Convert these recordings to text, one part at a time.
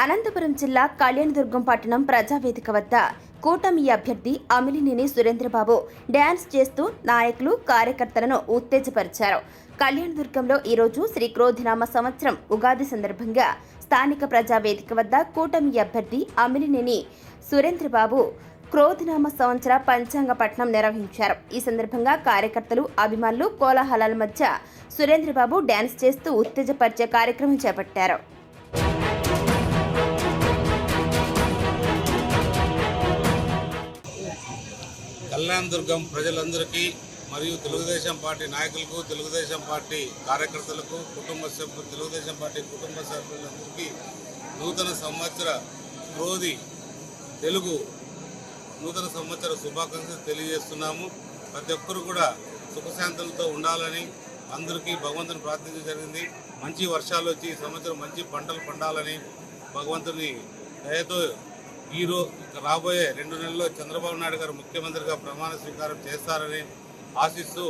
అనంతపురం జిల్లా కళ్యాణదుర్గం పట్టణం ప్రజావేదిక వద్ద కూటమి అభ్యర్థి అమిలినేని సురేంద్రబాబు డ్యాన్స్ చేస్తూ నాయకులు కార్యకర్తలను ఉత్తేజపరిచారు. కళ్యాణదుర్గంలో ఈరోజు శ్రీ క్రోధినామ సంవత్సరం ఉగాది సందర్భంగా స్థానిక ప్రజావేదిక వద్ద కూటమి అభ్యర్థి అమిలినేని సురేంద్రబాబు క్రోధినామ సంవత్సర పంచాంగ పఠనం నిర్వహించారు. ఈ సందర్భంగా కార్యకర్తలు, అభిమానులు కోలాహలాల మధ్య సురేంద్రబాబు డ్యాన్స్ చేస్తూ ఉత్తేజపరిచే కార్యక్రమం చేపట్టారు. కళ్యాణదుర్గం ప్రజలందరికీ మరియు తెలుగుదేశం పార్టీ నాయకులకు, తెలుగుదేశం పార్టీ కార్యకర్తలకు, తెలుగుదేశం పార్టీ కుటుంబ సభ్యులందరికీ నూతన సంవత్సర క్రోధి తెలుగు నూతన సంవత్సర శుభాకాంక్షలు తెలియజేస్తున్నాము. ప్రతి ఒక్కరు కూడా సుఖశాంతులతో ఉండాలని అందరికీ భగవంతుని ప్రార్థించడం జరిగింది. మంచి వర్షాలు వచ్చి ఈ సంవత్సరం మంచి పంటలు పండాలని భగవంతుని దయతో రాబోయే 2 నెలల్లో చంద్రబాబు నాయుడు గారు ముఖ్యమంత్రిగా ప్రమాణ స్వీకారం చేస్తారని ఆశిస్తూ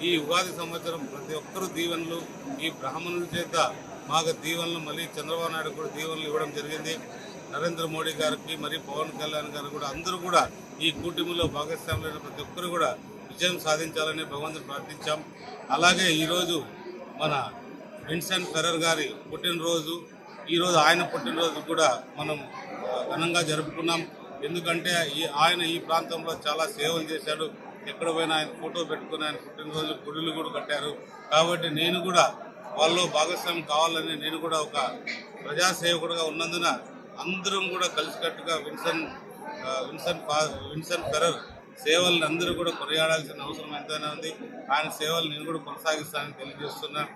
ఈ ఉగాది సంవత్సరం ప్రతి ఒక్కరూ దీవెనలు, ఈ బ్రాహ్మణుల చేత మాకు దీవెనలు, మళ్ళీ చంద్రబాబు నాయుడు కూడా దీవెనలు ఇవ్వడం జరిగింది. నరేంద్ర మోడీ గారికి మరియు పవన్ కళ్యాణ్ గారు కూడా అందరూ కూడా ఈ కూటమిలో భాగస్వాములైన ప్రతి ఒక్కరు కూడా విజయం సాధించాలని భగవంతుని ప్రార్థించాం. అలాగే ఈరోజు మన విన్సెంట్ ఫెరర్ గారి పుట్టినరోజు. ఈరోజు ఆయన పుట్టినరోజు కూడా మనం ఘనంగా జరుపుకున్నాం. ఎందుకంటే ఆయన ఈ ప్రాంతంలో చాలా సేవలు చేశాడు. ఎక్కడ పోయినా ఆయన ఫోటో పెట్టుకుని ఆయన పుట్టినరోజు గుడులు కూడా కట్టారు. కాబట్టి నేను కూడా వాళ్ళలో భాగస్వామ్యం కావాలని నేను కూడా ఒక ప్రజాసేవకుడుగా ఉన్నందున అందరం కూడా కలిసికట్టుగా విన్సెంట్ ఫెరర్ సేవలను అందరూ కూడా కొనియాడాల్సిన అవసరం ఎంతైనా ఉంది. ఆయన సేవలు నేను కూడా కొనసాగిస్తానని తెలియజేస్తున్నాను.